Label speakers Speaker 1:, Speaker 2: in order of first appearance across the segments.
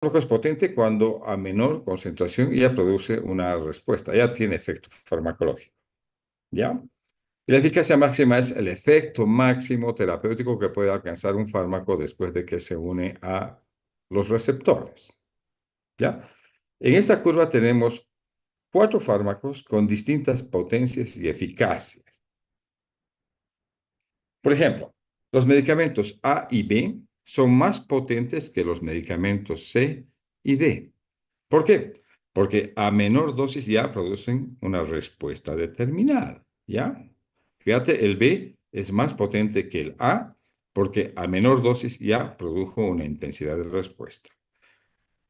Speaker 1: es potente cuando a menor concentración ya produce una respuesta, ya tiene efecto farmacológico, ¿ya? Y la eficacia máxima es el efecto máximo terapéutico que puede alcanzar un fármaco después de que se une a los receptores, ¿ya? En esta curva tenemos cuatro fármacos con distintas potencias y eficacias. Por ejemplo, los medicamentos A y B son más potentes que los medicamentos C y D. ¿Por qué? Porque a menor dosis ya producen una respuesta determinada, ¿ya? Fíjate, el B es más potente que el A porque a menor dosis ya produjo una intensidad de respuesta,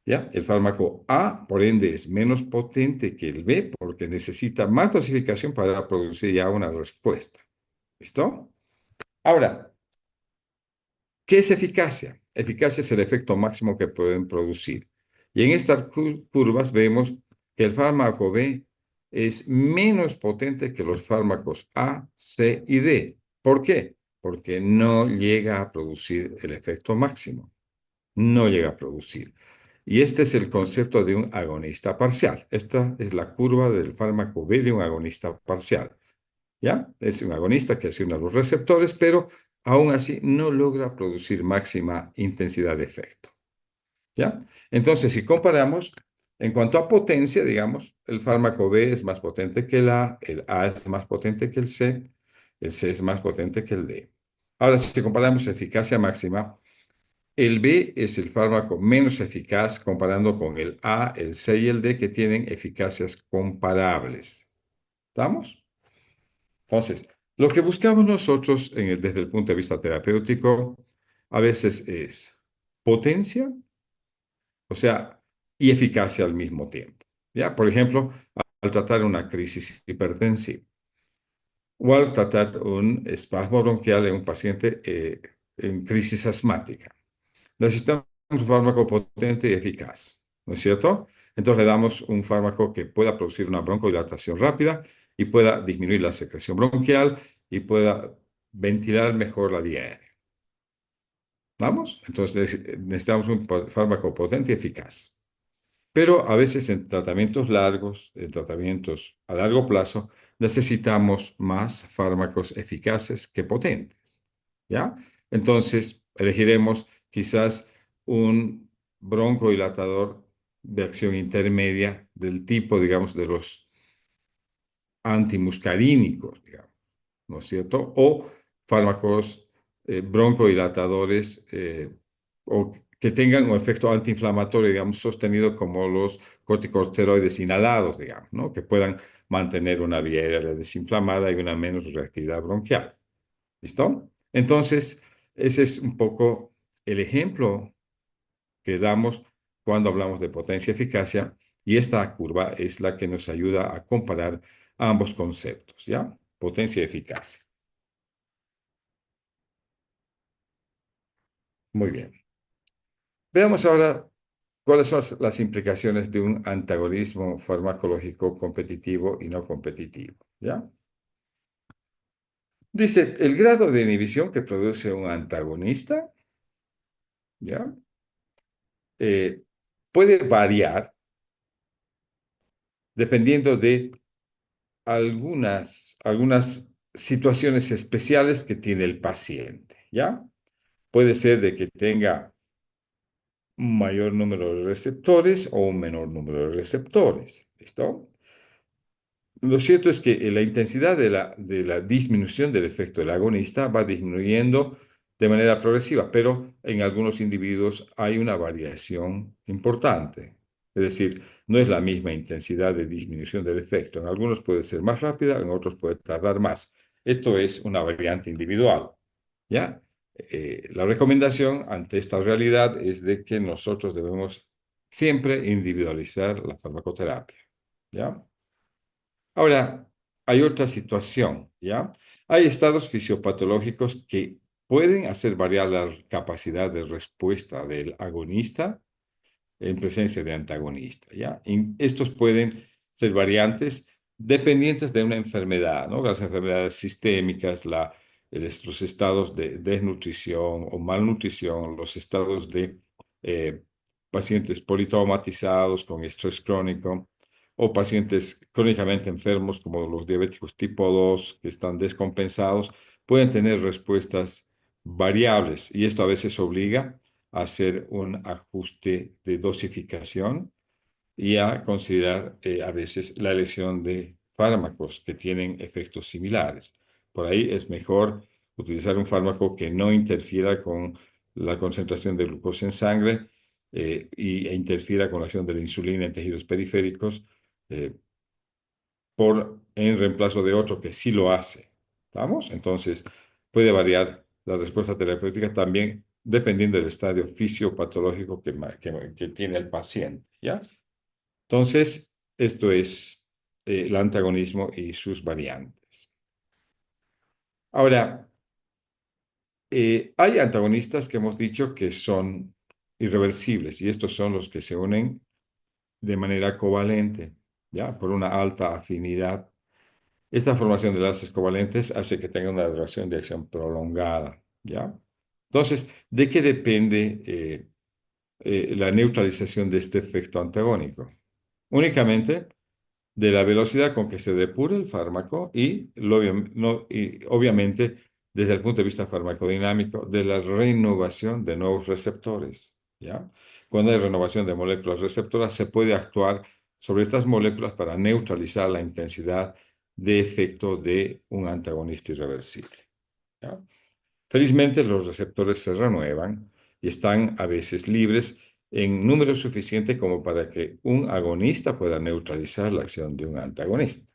Speaker 1: ¿ya? El fármaco A, por ende, es menos potente que el B porque necesita más dosificación para producir ya una respuesta. ¿Listo? Ahora, ¿qué es eficacia? Eficacia es el efecto máximo que pueden producir. Y en estas curvas vemos que el fármaco B es menos potente que los fármacos A, C y D. ¿Por qué? Porque no llega a producir el efecto máximo. No llega a producir. Y este es el concepto de un agonista parcial. Esta es la curva del fármaco B de un agonista parcial. ¿Ya? Es un agonista que acciona los receptores, pero aún así no logra producir máxima intensidad de efecto. ¿Ya? Entonces, si comparamos, en cuanto a potencia, digamos, el fármaco B es más potente que el A es más potente que el C es más potente que el D. Ahora, si comparamos eficacia máxima, el B es el fármaco menos eficaz comparando con el A, el C y el D que tienen eficacias comparables. ¿Estamos? Entonces, lo que buscamos nosotros desde el punto de vista terapéutico a veces es potencia, o sea, y eficacia al mismo tiempo. ¿Ya? Por ejemplo, al tratar una crisis hipertensiva o al tratar un espasmo bronquial en un paciente en crisis asmática. Necesitamos un fármaco potente y eficaz, ¿no es cierto? Entonces le damos un fármaco que pueda producir una broncodilatación rápida y pueda disminuir la secreción bronquial y pueda ventilar mejor la vía aérea. ¿Vamos? Entonces necesitamos un fármaco potente y eficaz. Pero a veces en tratamientos largos, en tratamientos a largo plazo, necesitamos más fármacos eficaces que potentes. ¿Ya? Entonces, elegiremos quizás un broncodilatador de acción intermedia del tipo, digamos, de los antimuscarínicos, digamos, ¿no es cierto? O fármacos broncodilatadores o que tengan un efecto antiinflamatorio, digamos, sostenido como los corticosteroides inhalados, digamos, ¿no? Que puedan mantener una vía aérea desinflamada y una menos reactividad bronquial. ¿Listo? Entonces, ese es un poco el ejemplo que damos cuando hablamos de potencia y eficacia, y esta curva es la que nos ayuda a comparar ambos conceptos, ¿ya? Potencia y eficacia. Muy bien. Veamos ahora cuáles son las implicaciones de un antagonismo farmacológico competitivo y no competitivo, ¿ya? Dice, el grado de inhibición que produce un antagonista, ¿ya? Eh, puede variar dependiendo de algunas situaciones especiales que tiene el paciente, ¿ya? Puede ser de que tenga un mayor número de receptores o un menor número de receptores, ¿listo? Lo cierto es que la intensidad de la disminución del efecto del agonista va disminuyendo de manera progresiva, pero en algunos individuos hay una variación importante. Es decir, no es la misma intensidad de disminución del efecto. En algunos puede ser más rápida, en otros puede tardar más. Esto es una variante individual, ¿ya? La recomendación ante esta realidad es de que nosotros debemos siempre individualizar la farmacoterapia, ¿ya? Ahora, hay otra situación, ¿ya? Hay estados fisiopatológicos que pueden hacer variar la capacidad de respuesta del agonista en presencia de antagonista, ¿ya? Y estos pueden ser variantes dependientes de una enfermedad, ¿no? Las enfermedades sistémicas, los estados de desnutrición o malnutrición, los estados de pacientes politraumatizados con estrés crónico o pacientes crónicamente enfermos como los diabéticos tipo 2 que están descompensados, pueden tener respuestas variables y esto a veces obliga a hacer un ajuste de dosificación y a considerar a veces la elección de fármacos que tienen efectos similares. Por ahí es mejor utilizar un fármaco que no interfiera con la concentración de glucosa en sangre e interfiera con la acción de la insulina en tejidos periféricos eh, en reemplazo de otro que sí lo hace. ¿Vamos? Entonces, puede variar la respuesta terapéutica también dependiendo del estadio fisiopatológico que tiene el paciente, ¿ya? Entonces, esto es el antagonismo y sus variantes. Ahora, hay antagonistas que hemos dicho que son irreversibles y estos son los que se unen de manera covalente, ¿ya? Por una alta afinidad. Esta formación de enlaces covalentes hace que tenga una duración de acción prolongada, ¿ya? Entonces, ¿de qué depende la neutralización de este efecto antagónico? Únicamente de la velocidad con que se depura el fármaco y obviamente desde el punto de vista farmacodinámico de la renovación de nuevos receptores, ¿ya? Cuando hay renovación de moléculas receptoras se puede actuar sobre estas moléculas para neutralizar la intensidad de efecto de un antagonista irreversible, ¿ya? Felizmente, los receptores se renuevan y están a veces libres en número suficiente como para que un agonista pueda neutralizar la acción de un antagonista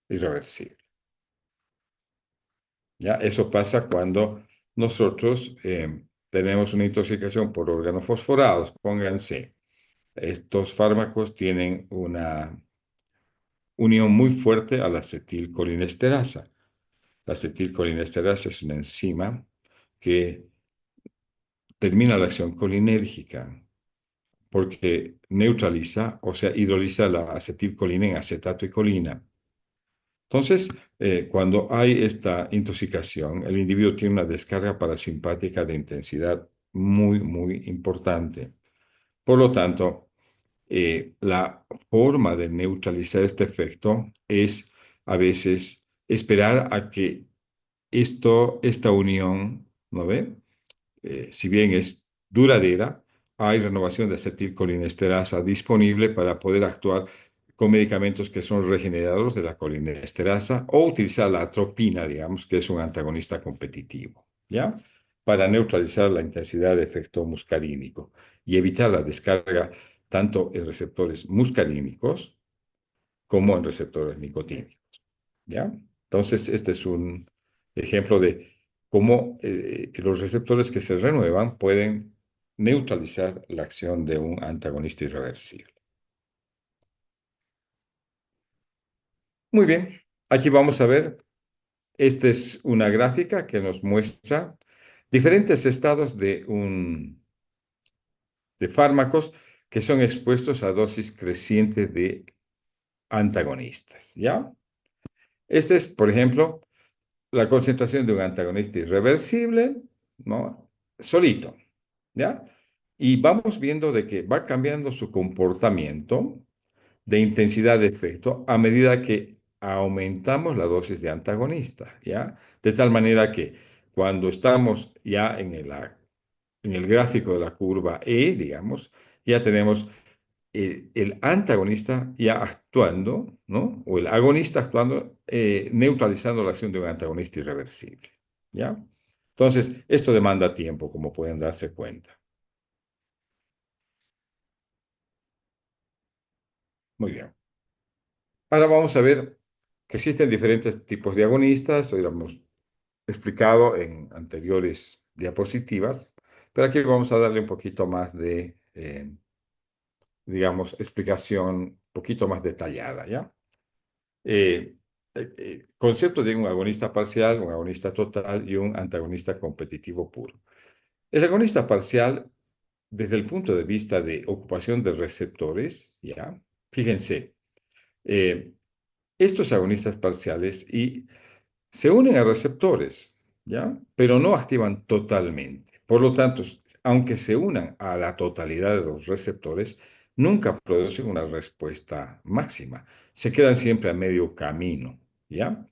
Speaker 1: irreversible. ¿Ya? Eso pasa cuando nosotros tenemos una intoxicación por organofosforados. Pónganse, estos fármacos tienen una unión muy fuerte a la acetilcolinesterasa. La acetilcolinesterasa es una enzima que termina la acción colinérgica porque neutraliza, o sea, hidroliza la acetilcolina en acetato y colina. Entonces, cuando hay esta intoxicación, el individuo tiene una descarga parasimpática de intensidad muy, muy importante. Por lo tanto, la forma de neutralizar este efecto es a veces esperar a que esta unión, ¿no ve? Si bien es duradera, hay renovación de acetilcolinesterasa disponible para poder actuar con medicamentos que son regeneradores de la colinesterasa o utilizar la atropina, digamos, que es un antagonista competitivo, ¿ya? Para neutralizar la intensidad de efecto muscarínico y evitar la descarga tanto en receptores muscarínicos como en receptores nicotínicos. ¿Ya? Entonces, este es un ejemplo de cómo los receptores que se renuevan pueden neutralizar la acción de un antagonista irreversible. Muy bien, aquí vamos a ver, esta es una gráfica que nos muestra diferentes estados de fármacos que son expuestos a dosis creciente de antagonistas, ¿ya? Este es, por ejemplo, la concentración de un antagonista irreversible, ¿no? Solito, ¿ya? Y vamos viendo de que va cambiando su comportamiento de intensidad de efecto a medida que aumentamos la dosis de antagonista, ¿ya? De tal manera que cuando estamos ya en el gráfico de la curva E, digamos, ya tenemos el antagonista ya actuando, ¿no? O el agonista actuando, neutralizando la acción de un antagonista irreversible, ¿ya? Entonces, esto demanda tiempo, como pueden darse cuenta. Muy bien. Ahora vamos a ver que existen diferentes tipos de agonistas, esto ya lo hemos explicado en anteriores diapositivas, pero aquí vamos a darle un poquito más de, digamos, explicación un poquito más detallada, ¿ya? Concepto de un agonista parcial, un agonista total y un antagonista competitivo puro. El agonista parcial, desde el punto de vista de ocupación de receptores, ¿ya? Fíjense, eh, estos agonistas parciales se unen a receptores, ¿ya? Pero no activan totalmente. Por lo tanto, aunque se unan a la totalidad de los receptores, nunca producen una respuesta máxima. Se quedan siempre a medio camino, ¿ya?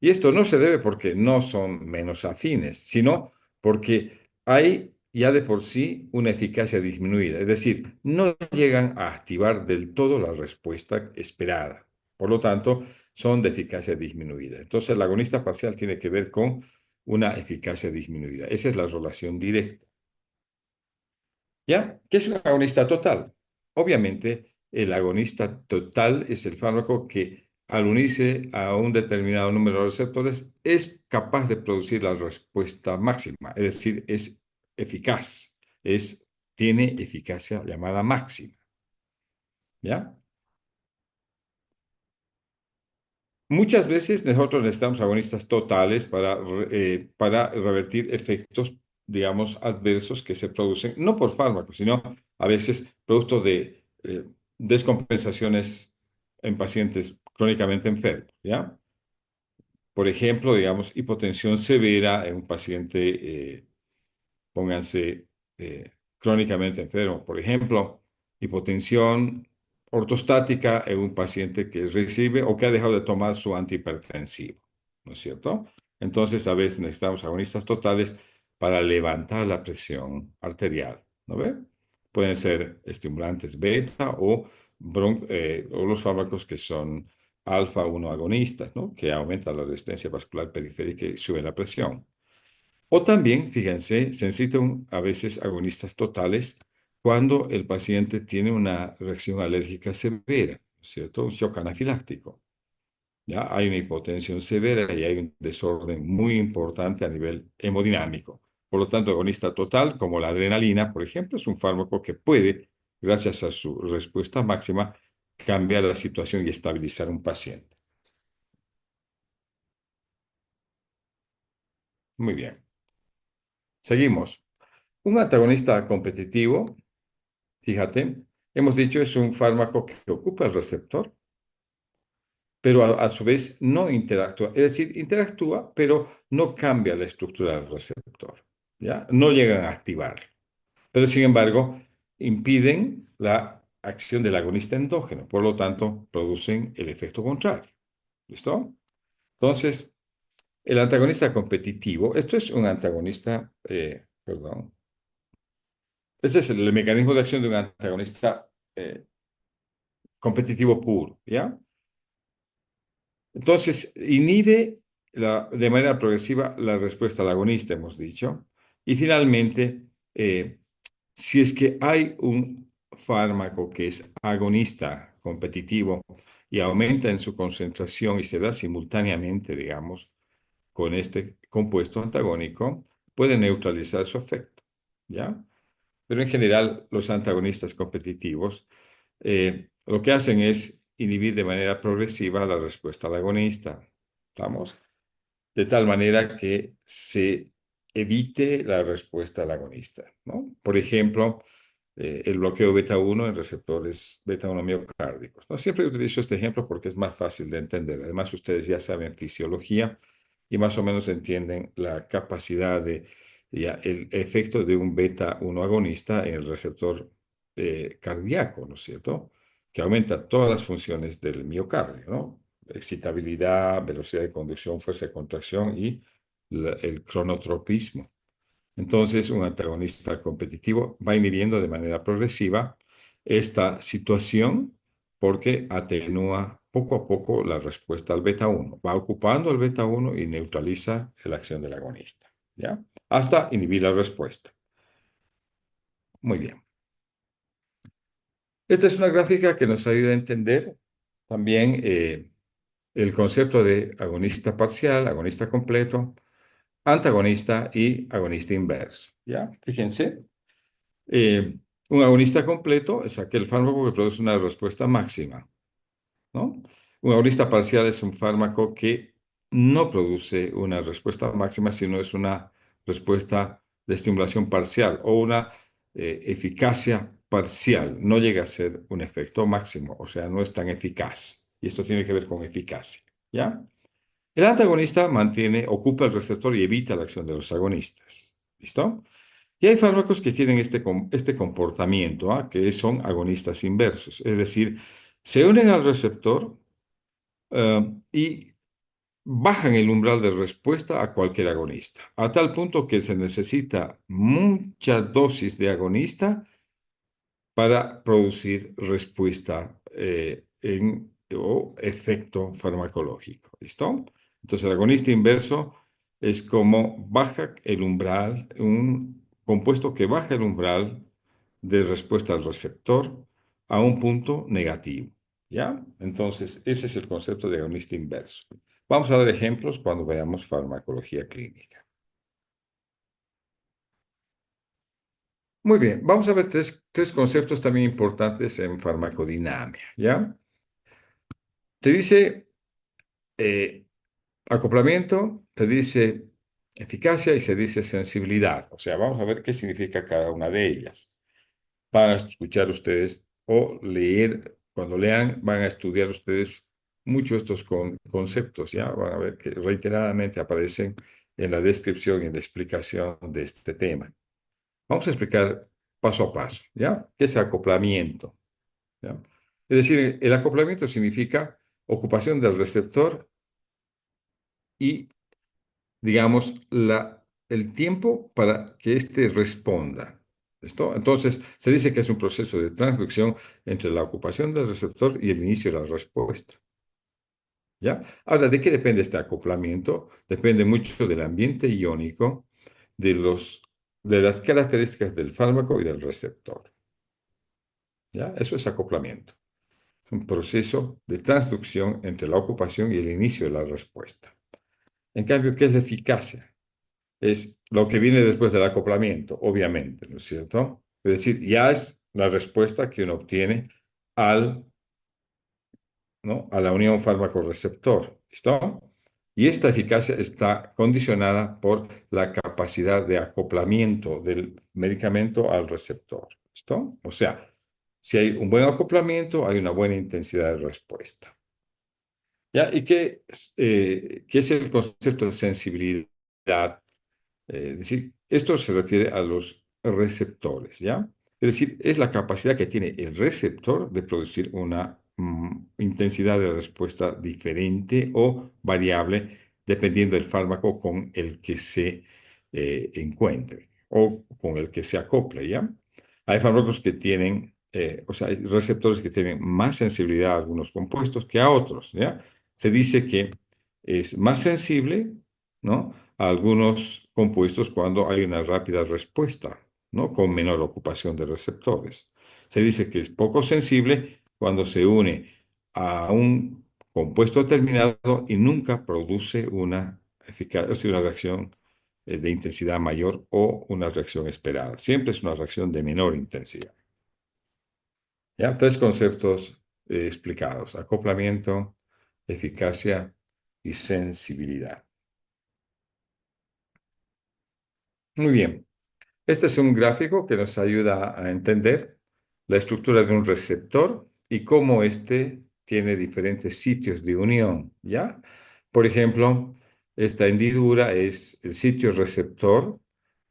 Speaker 1: Y esto no se debe porque no son menos afines, sino porque hay ya de por sí una eficacia disminuida, es decir, no llegan a activar del todo la respuesta esperada. Por lo tanto, son de eficacia disminuida. Entonces, el agonista parcial tiene que ver con una eficacia disminuida. Esa es la relación directa. ¿Ya? ¿Qué es un agonista total? Obviamente, el agonista total es el fármaco que al unirse a un determinado número de receptores es capaz de producir la respuesta máxima, es decir, es eficaz, tiene eficacia llamada máxima. ¿Ya? Muchas veces nosotros necesitamos agonistas totales para revertir efectos, digamos, adversos que se producen, no por fármacos, sino a veces producto de descompensaciones en pacientes crónicamente enfermos, ¿ya? Por ejemplo, digamos, hipotensión severa en un paciente pónganse crónicamente enfermo. Por ejemplo, hipotensión ortostática en un paciente que recibe o que ha dejado de tomar su antihipertensivo, ¿no es cierto? Entonces, a veces necesitamos agonistas totales para levantar la presión arterial, ¿no ve? Pueden ser estimulantes beta o los fármacos que son alfa 1 agonistas, ¿no? Que aumentan la resistencia vascular periférica y suben la presión. O también, fíjense, se necesitan a veces agonistas totales cuando el paciente tiene una reacción alérgica severa, ¿cierto? Un shock anafiláctico. ¿Ya? Hay una hipotensión severa y hay un desorden muy importante a nivel hemodinámico. Por lo tanto, agonista total, como la adrenalina, por ejemplo, es un fármaco que puede, gracias a su respuesta máxima, cambiar la situación y estabilizar un paciente. Muy bien. Seguimos. Un antagonista competitivo. Fíjate, hemos dicho es un fármaco que ocupa el receptor, pero a su vez no interactúa. Es decir, interactúa, pero no cambia la estructura del receptor. ¿Ya? No llegan a activar. Pero sin embargo, impiden la acción del agonista endógeno. Por lo tanto, producen el efecto contrario. ¿Listo? Entonces, el antagonista competitivo, esto es un antagonista, perdón, este es el mecanismo de acción de un antagonista competitivo puro, ¿ya? Entonces, inhibe de manera progresiva la respuesta al agonista, hemos dicho. Y finalmente, si es que hay un fármaco que es agonista competitivo y aumenta en su concentración y se da simultáneamente, digamos, con este compuesto antagónico, puede neutralizar su efecto, ¿ya? Pero en general, los antagonistas competitivos lo que hacen es inhibir de manera progresiva la respuesta al agonista. ¿Estamos? De tal manera que se evite la respuesta al agonista, ¿no? Por ejemplo, el bloqueo beta 1 en receptores beta 1 miocárdicos, ¿no? Siempre utilizo este ejemplo porque es más fácil de entender. Además, ustedes ya saben fisiología y más o menos entienden la capacidad el efecto de un beta 1 agonista en el receptor cardíaco, ¿no es cierto? Que aumenta todas las funciones del miocardio, ¿no? Excitabilidad, velocidad de conducción, fuerza de contracción y el cronotropismo. Entonces, un antagonista competitivo va inhibiendo de manera progresiva esta situación porque atenúa poco a poco la respuesta al beta 1. Va ocupando el beta 1 y neutraliza la acción del agonista, ¿ya? Hasta inhibir la respuesta. Muy bien. Esta es una gráfica que nos ayuda a entender también el concepto de agonista parcial, agonista completo, antagonista y agonista inverso, ¿ya? Fíjense. Eh, un agonista completo es aquel fármaco que produce una respuesta máxima, ¿no? Un agonista parcial es un fármaco que no produce una respuesta máxima, sino es una respuesta de estimulación parcial o una eficacia parcial. No llega a ser un efecto máximo, o sea, no es tan eficaz. Y esto tiene que ver con eficacia, ¿ya? El antagonista ocupa el receptor y evita la acción de los agonistas. ¿Listo? Y hay fármacos que tienen este comportamiento, ¿ah? Que son agonistas inversos, es decir, se unen al receptor y bajan el umbral de respuesta a cualquier agonista, a tal punto que se necesita mucha dosis de agonista para producir respuesta o efecto farmacológico. ¿Listo? Entonces, el agonista inverso es como baja el umbral, un compuesto que baja el umbral de respuesta al receptor a un punto negativo. ¿Ya? Entonces, ese es el concepto de agonista inverso. Vamos a dar ejemplos cuando veamos farmacología clínica. Muy bien, vamos a ver tres conceptos también importantes en farmacodinámica, ¿ya? Te dice eh, acoplamiento, te dice eficacia y se dice sensibilidad. O sea, vamos a ver qué significa cada una de ellas. Van a escuchar ustedes o leer, cuando lean, van a estudiar ustedes mucho estos conceptos, ¿ya? Van a ver que reiteradamente aparecen en la descripción y en la explicación de este tema. Vamos a explicar paso a paso, ¿ya? ¿Qué es acoplamiento? ¿Ya? Es decir, el acoplamiento significa ocupación del receptor y, digamos, el tiempo para que éste responda. ¿Listo? Entonces, se dice que es un proceso de transducción entre la ocupación del receptor y el inicio de la respuesta. ¿Ya? Ahora, ¿de qué depende este acoplamiento? Depende mucho del ambiente iónico, de de las características del fármaco y del receptor. ¿Ya? Eso es acoplamiento. Es un proceso de transducción entre la ocupación y el inicio de la respuesta. En cambio, ¿qué es la eficacia? Es lo que viene después del acoplamiento, obviamente, ¿no es cierto? Es decir, ya es la respuesta que uno obtiene ¿no? A la unión fármaco-receptor. ¿Listo? Y esta eficacia está condicionada por la capacidad de acoplamiento del medicamento al receptor. ¿Listo? O sea, si hay un buen acoplamiento, hay una buena intensidad de respuesta. ¿Ya? ¿Y qué es el concepto de sensibilidad? Es decir, esto se refiere a los receptores, ¿ya? Es decir, es la capacidad que tiene el receptor de producir una intensidad de respuesta diferente o variable dependiendo del fármaco con el que se encuentre o con el que se acople, ¿ya? Hay fármacos que tienen, o sea, hay receptores que tienen más sensibilidad a algunos compuestos que a otros, ¿ya? Se dice que es más sensible, ¿no? A algunos compuestos cuando hay una rápida respuesta, ¿no? Con menor ocupación de receptores. Se dice que es poco sensible cuando se une a un compuesto terminado y nunca produce una o sea, una reacción de intensidad mayor o una reacción esperada. Siempre es una reacción de menor intensidad. ¿Ya? Tres conceptos explicados: acoplamiento, eficacia y sensibilidad. Muy bien. Este es un gráfico que nos ayuda a entender la estructura de un receptor y cómo éste tiene diferentes sitios de unión, ¿ya? Por ejemplo, esta hendidura es el sitio receptor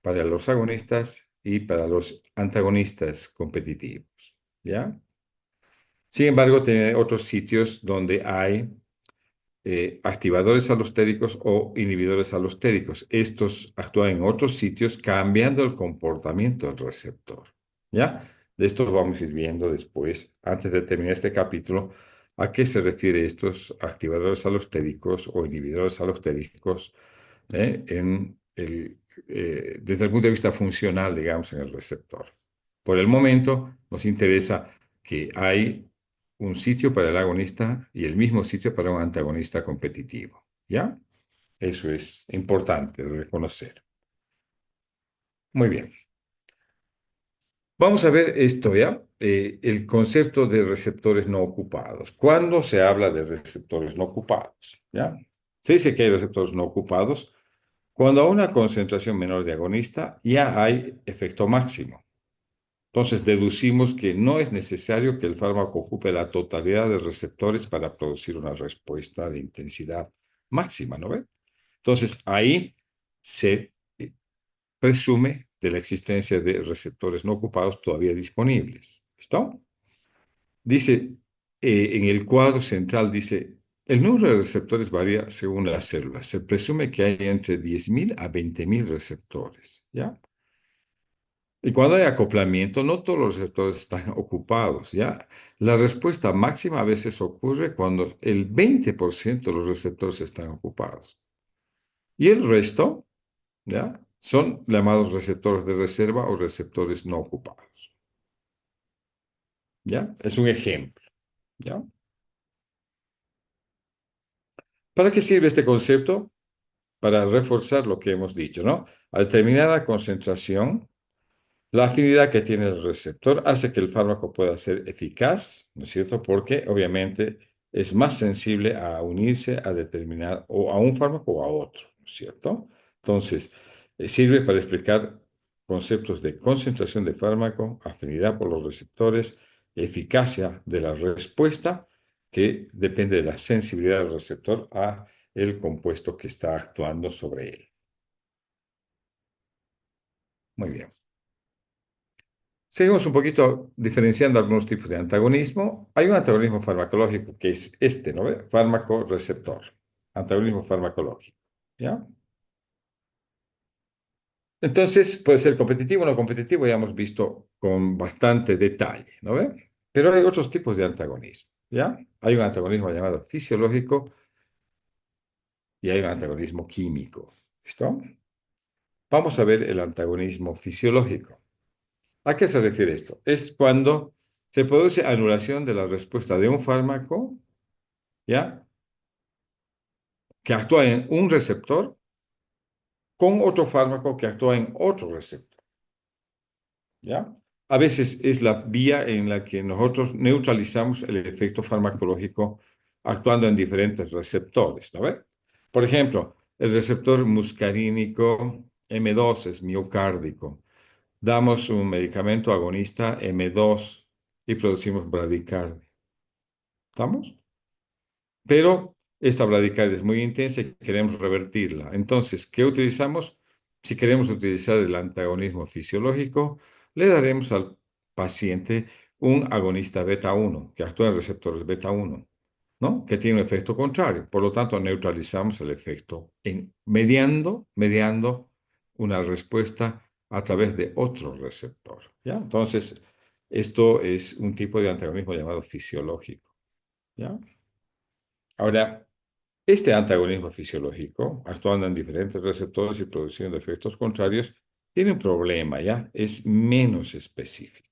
Speaker 1: para los agonistas y para los antagonistas competitivos, ¿ya? Sin embargo, tiene otros sitios donde hay activadores alostéricos o inhibidores alostéricos. Estos actúan en otros sitios cambiando el comportamiento del receptor. ¿Ya? De esto vamos a ir viendo después, antes de terminar este capítulo, a qué se refiere estos activadores alostéricos o inhibidores alostéricos desde el punto de vista funcional, digamos, en el receptor. Por el momento, nos interesa que hay un sitio para el agonista y el mismo sitio para un antagonista competitivo. ¿Ya? Eso es importante de reconocer. Muy bien. Vamos a ver esto, ¿ya? El concepto de receptores no ocupados. ¿Cuándo se habla de receptores no ocupados? ¿Ya? Se dice que hay receptores no ocupados cuando a una concentración menor de agonista ya hay efecto máximo. Entonces deducimos que no es necesario que el fármaco ocupe la totalidad de receptores para producir una respuesta de intensidad máxima, ¿no ve? Entonces ahí se presume de la existencia de receptores no ocupados todavía disponibles. ¿Listo? Dice, en el cuadro central dice, el número de receptores varía según las células. Se presume que hay entre 10.000 a 20.000 receptores, ¿ya? Y cuando hay acoplamiento, no todos los receptores están ocupados, ¿ya? La respuesta máxima a veces ocurre cuando el 20% de los receptores están ocupados. Y el resto, ¿ya? Son llamados receptores de reserva o receptores no ocupados, ¿ya? Es un ejemplo, ¿ya? ¿Para qué sirve este concepto? Para reforzar lo que hemos dicho, ¿no? A determinada concentración, la afinidad que tiene el receptor hace que el fármaco pueda ser eficaz, ¿no es cierto? Porque obviamente es más sensible a unirse a determinar o a un fármaco o a otro, ¿no es cierto? Entonces, sirve para explicar conceptos de concentración de fármaco, afinidad por los receptores, eficacia de la respuesta, que depende de la sensibilidad del receptor a el compuesto que está actuando sobre él. Muy bien. Seguimos un poquito diferenciando algunos tipos de antagonismo. Hay un antagonismo farmacológico que es este, ¿no ve? Fármaco receptor. Antagonismo farmacológico. ¿Ya? Entonces, puede ser competitivo o no competitivo, ya hemos visto con bastante detalle, ¿no ve? Pero hay otros tipos de antagonismo, ¿ya? Hay un antagonismo llamado fisiológico y hay un antagonismo químico. ¿Listo? Vamos a ver el antagonismo fisiológico. ¿A qué se refiere esto? Es cuando se produce anulación de la respuesta de un fármaco, ¿ya? Que actúa en un receptor con otro fármaco que actúa en otro receptor, ¿ya? A veces es la vía en la que nosotros neutralizamos el efecto farmacológico actuando en diferentes receptores, ¿no ve? Por ejemplo, el receptor muscarínico M2 es miocárdico. Damos un medicamento agonista M2 y producimos bradicardia. ¿Estamos? Pero esta bradicardia es muy intensa y queremos revertirla. Entonces, ¿qué utilizamos? Si queremos utilizar el antagonismo fisiológico, le daremos al paciente un agonista beta 1 que actúa en receptores beta 1, ¿no? Que tiene un efecto contrario. Por lo tanto, neutralizamos el efecto mediando una respuesta a través de otro receptor, ¿ya? Entonces, esto es un tipo de antagonismo llamado fisiológico, ¿ya? Ahora, este antagonismo fisiológico, actuando en diferentes receptores y produciendo efectos contrarios, tiene un problema, ¿ya? Es menos específico.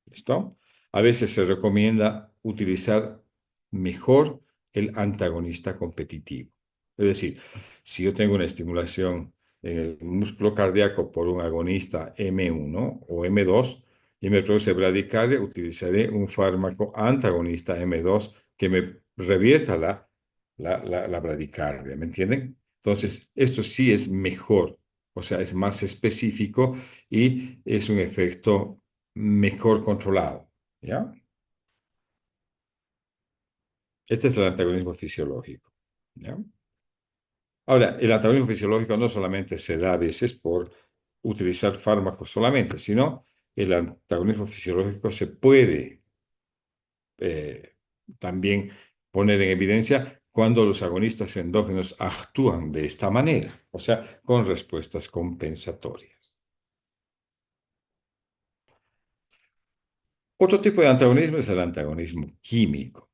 Speaker 1: ¿Listo? A veces se recomienda utilizar mejor el antagonista competitivo. Es decir, si yo tengo una estimulación en el músculo cardíaco por un agonista M1 o M2 y me produce bradicardia, utilizaré un fármaco antagonista M2 que me revierta la bradicardia. ¿Me entienden? Entonces, esto sí es mejor, o sea, es más específico y es un efecto mejor controlado, ¿ya? Este es el antagonismo fisiológico, ¿ya? Ahora, el antagonismo fisiológico no solamente se da a veces por utilizar fármacos solamente, sino el antagonismo fisiológico se puede eh, también poner en evidencia cuando los agonistas endógenos actúan de esta manera, o sea, con respuestas compensatorias. Otro tipo de antagonismo es el antagonismo químico,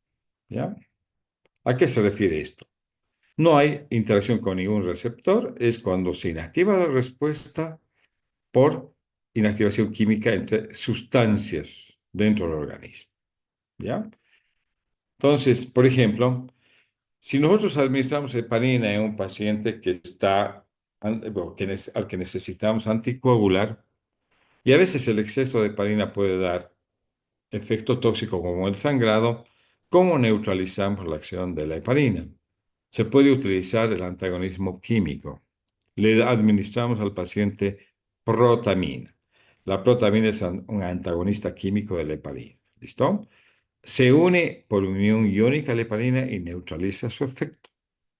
Speaker 1: ¿ya? ¿A qué se refiere esto? No hay interacción con ningún receptor, es cuando se inactiva la respuesta por inactivación química entre sustancias dentro del organismo, ¿ya? Entonces, por ejemplo, si nosotros administramos heparina en un paciente que está, bueno, al que necesitamos anticoagular, y a veces el exceso de heparina puede dar efecto tóxico como el sangrado, ¿cómo neutralizamos la acción de la heparina? Se puede utilizar el antagonismo químico. Le administramos al paciente protamina. La protamina es un antagonista químico de la heparina. ¿Listo? Se une por unión iónica a la heparina y neutraliza su efecto.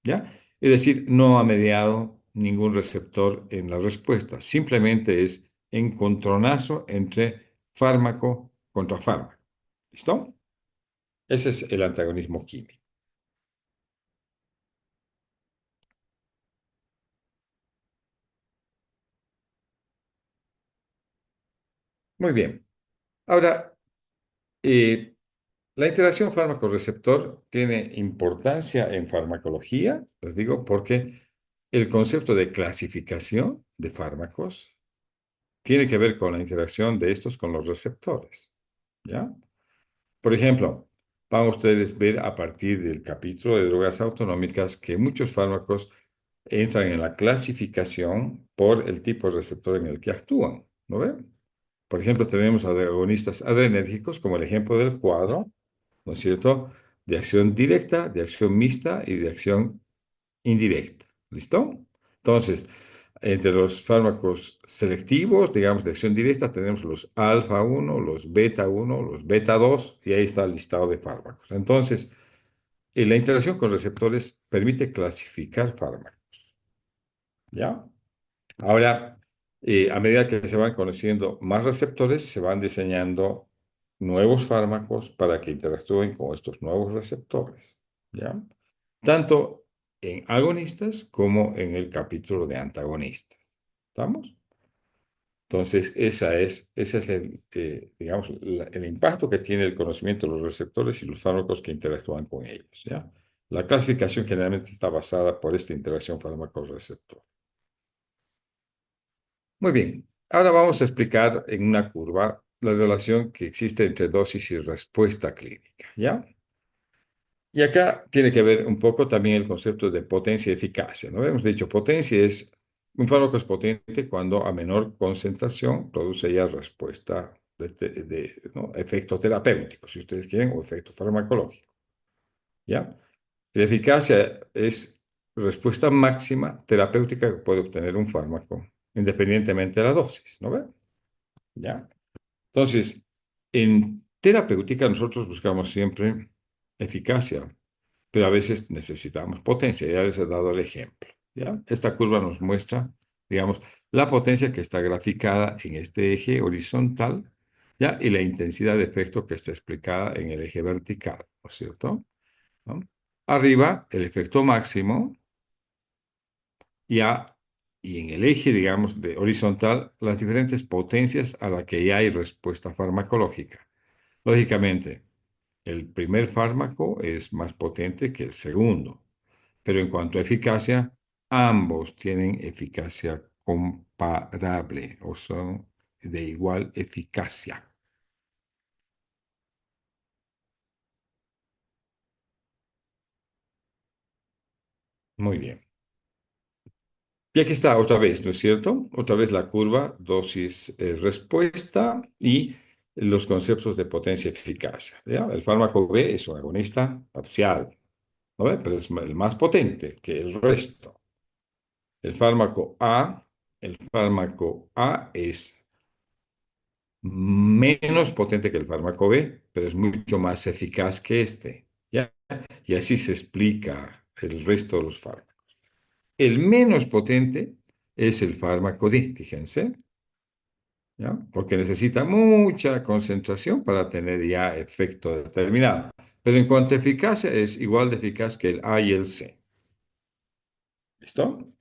Speaker 1: ¿Ya? Es decir, no ha mediado ningún receptor en la respuesta. Simplemente es encontronazo entre fármaco contra fármaco. ¿Listo? Ese es el antagonismo químico. Muy bien. Ahora, eh, la interacción fármaco-receptor tiene importancia en farmacología, les digo, porque el concepto de clasificación de fármacos tiene que ver con la interacción de estos con los receptores. ¿Ya? Por ejemplo, van a ustedes ver a partir del capítulo de drogas autonómicas que muchos fármacos entran en la clasificación por el tipo de receptor en el que actúan. ¿No ven? Por ejemplo, tenemos agonistas adrenérgicos, como el ejemplo del cuadro, ¿no es cierto? De acción directa, de acción mixta y de acción indirecta. ¿Listo? Entonces, entre los fármacos selectivos, digamos, de acción directa, tenemos los alfa 1, los beta 1, los beta 2, y ahí está el listado de fármacos. Entonces, la interacción con receptores permite clasificar fármacos. ¿Ya? Ahora, a medida que se van conociendo más receptores, se van diseñando nuevos fármacos para que interactúen con estos nuevos receptores, ¿ya? Tanto en agonistas como en el capítulo de antagonistas. ¿Estamos? Entonces, ese es digamos, el impacto que tiene el conocimiento de los receptores y los fármacos que interactúan con ellos, ¿ya? La clasificación generalmente está basada por esta interacción fármaco-receptor. Muy bien, ahora vamos a explicar en una curva la relación que existe entre dosis y respuesta clínica, ¿ya? Y acá tiene que ver un poco también el concepto de potencia y eficacia, ¿no? Hemos dicho potencia es, un fármaco es potente cuando a menor concentración produce ya respuesta ¿no? Efecto terapéutico, si ustedes quieren, o efecto farmacológico, ¿ya? La eficacia es respuesta máxima terapéutica que puede obtener un fármaco, independientemente de la dosis, ¿no ve? ¿Ya? Entonces, en terapéutica nosotros buscamos siempre eficacia, pero a veces necesitamos potencia. Ya les he dado el ejemplo, ¿ya? Esta curva nos muestra, digamos, la potencia que está graficada en este eje horizontal, ¿ya? Y la intensidad de efecto que está explicada en el eje vertical, ¿no es cierto? ¿No? Arriba, el efecto máximo, ya, y en el eje, digamos, de horizontal, las diferentes potencias a las que ya hay respuesta farmacológica. Lógicamente, el primer fármaco es más potente que el segundo, pero en cuanto a eficacia, ambos tienen eficacia comparable o son de igual eficacia. Muy bien. Y aquí está otra vez, ¿no es cierto? Otra vez la curva, dosis, respuesta y los conceptos de potencia y eficacia. ¿Ya? El fármaco B es un agonista parcial, ¿no ve? Pero es el más potente que el resto. El fármaco A, el fármaco A es menos potente que el fármaco B, pero es mucho más eficaz que este. ¿Ya? Y así se explica el resto de los fármacos. El menos potente es el fármaco D, fíjense, ¿ya? Porque necesita mucha concentración para tener ya efecto determinado. Pero en cuanto a eficacia, es igual de eficaz que el A y el C. ¿Listo?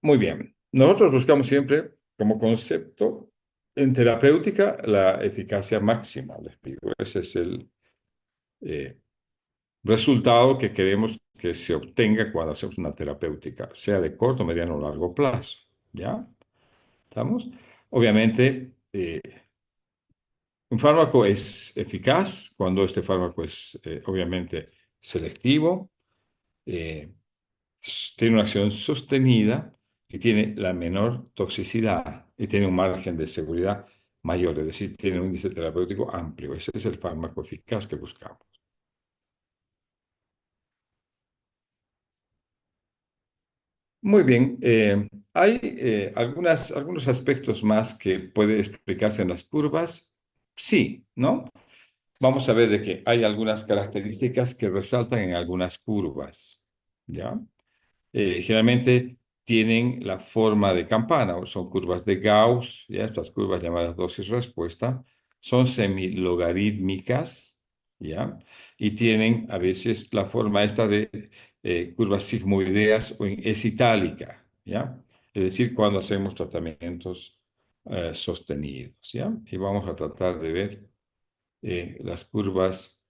Speaker 1: Muy bien. Nosotros buscamos siempre como concepto en terapéutica la eficacia máxima, les digo. Ese es el eh, resultado que queremos que se obtenga cuando hacemos una terapéutica, sea de corto, mediano o largo plazo. ¿Ya? ¿Estamos? Obviamente, un fármaco es eficaz cuando este fármaco es obviamente selectivo, eh, tiene una acción sostenida y tiene la menor toxicidad y tiene un margen de seguridad mayor, es decir, tiene un índice terapéutico amplio. Ese es el fármaco eficaz que buscamos. Muy bien, hay algunos aspectos más que puede explicarse en las curvas. Sí, ¿no? vamos a ver de que hay algunas características que resaltan en algunas curvas, ¿ya? Generalmente tienen la forma de campana, o son curvas de Gauss, ¿ya? Estas curvas llamadas dosis-respuesta, son semilogarítmicas, ¿ya? Y tienen a veces la forma esta de curvas sigmoideas o en es itálica, ¿ya? Es decir, cuando hacemos tratamientos sostenidos, ¿ya? Y vamos a tratar de ver las curvas,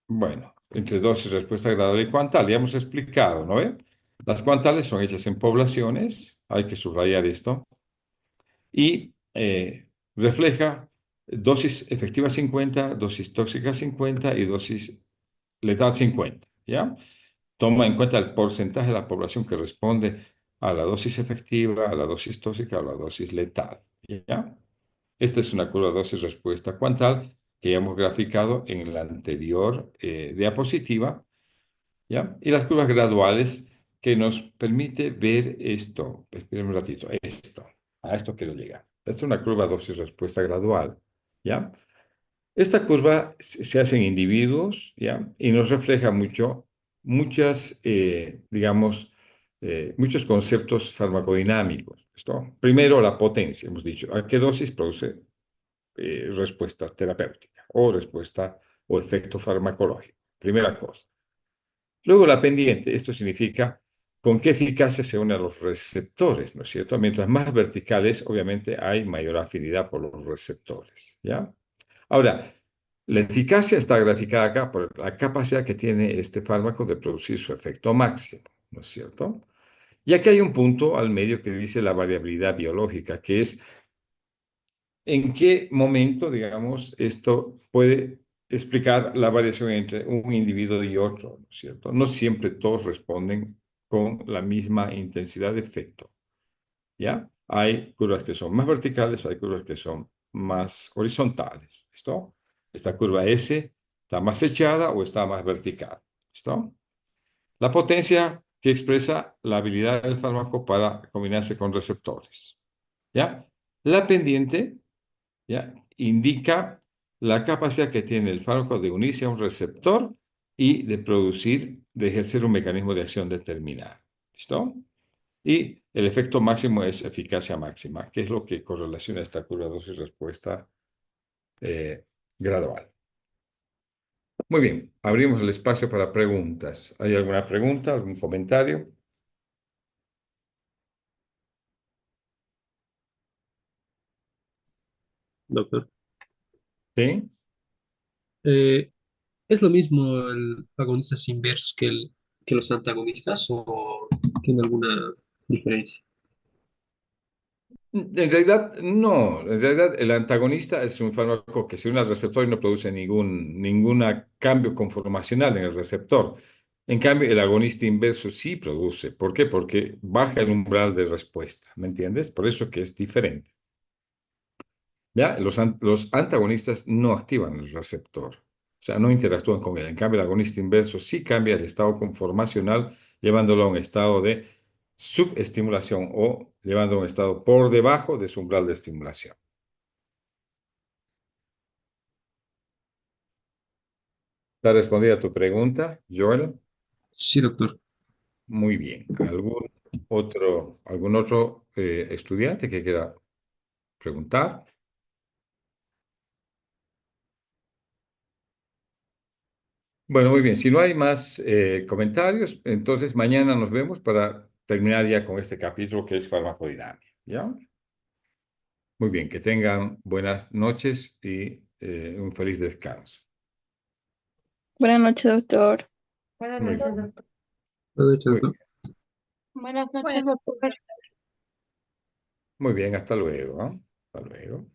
Speaker 1: bueno, entre dosis, respuesta gradual y cuantal. Ya hemos explicado, ¿no ve? Las cuantales son hechas en poblaciones, hay que subrayar esto, y refleja dosis efectiva 50, dosis tóxica 50 y dosis letal 50, ¿ya? Toma en cuenta el porcentaje de la población que responde a la dosis efectiva, a la dosis tóxica o a la dosis letal, ¿ya? Esta es una curva dosis-respuesta cuantal que ya hemos graficado en la anterior diapositiva, ¿ya? Y las curvas graduales que nos permite ver esto. Esperen un ratito, esto. A esto quiero llegar. Esta es una curva dosis-respuesta gradual, ¿ya? Esta curva se hace en individuos, ¿ya? Y nos refleja muchas, digamos, muchos conceptos farmacodinámicos. ¿Esto? Primero, la potencia, hemos dicho. ¿A qué dosis produce respuesta terapéutica o respuesta o efecto farmacológico? Primera cosa. Luego la pendiente, esto significa con qué eficacia se unen los receptores, ¿no es cierto? Mientras más verticales, obviamente hay mayor afinidad por los receptores, ¿ya? Ahora, la eficacia está graficada acá por la capacidad que tiene este fármaco de producir su efecto máximo, ¿no es cierto? Y aquí hay un punto al medio que dice la variabilidad biológica, que es en qué momento, digamos, esto puede explicar la variación entre un individuo y otro, ¿no es cierto? No siempre todos responden con la misma intensidad de efecto, ¿ya? Hay curvas que son más verticales, hay curvas que son más horizontales, ¿listo? Esta curva S está más echada o está más vertical, ¿listo? La potencia que expresa la habilidad del fármaco para combinarse con receptores, ¿ya? La pendiente, ¿ya? Indica la capacidad que tiene el fármaco de unirse a un receptor y de producir, de ejercer un mecanismo de acción determinado. ¿Listo? Y el efecto máximo es eficacia máxima, que es lo que correlaciona esta curva dosis-respuesta eh, gradual. Muy bien, abrimos el espacio para preguntas. ¿Hay alguna pregunta, algún comentario?
Speaker 2: Doctor.
Speaker 1: ¿Sí?
Speaker 2: Eh, ¿Es lo mismo el agonistas inversos que los antagonistas o tiene alguna diferencia?
Speaker 1: En realidad, no. En realidad, el antagonista es un fármaco que se une al receptor y no produce ningún cambio conformacional en el receptor. En cambio, el agonista inverso sí produce. ¿Por qué? Porque baja el umbral de respuesta. ¿Me entiendes? Por eso que es diferente. ¿Ya? Los antagonistas no activan el receptor. O sea, no interactúan con él. En cambio, el agonista inverso sí cambia el estado conformacional, llevándolo a un estado de subestimulación o llevando a un estado por debajo de su umbral de estimulación. ¿Te ha respondido a tu pregunta, Joel?
Speaker 2: Sí, doctor.
Speaker 1: Muy bien. ¿Algún otro estudiante que quiera preguntar? Bueno, muy bien. Si no hay más comentarios, entonces mañana nos vemos para terminar ya con este capítulo que es farmacodinámica. ¿Ya? Muy bien. Que tengan buenas noches y un feliz descanso.
Speaker 3: Buenas noches, doctor.
Speaker 4: Buenas
Speaker 1: Muy
Speaker 4: noches,
Speaker 1: bien.
Speaker 4: doctor.
Speaker 2: Buenas noches,
Speaker 1: Muy
Speaker 2: doctor.
Speaker 1: bien.
Speaker 3: Buenas noches,
Speaker 4: Bueno.
Speaker 3: doctor.
Speaker 1: Muy bien. Hasta luego. ¿No? Hasta luego.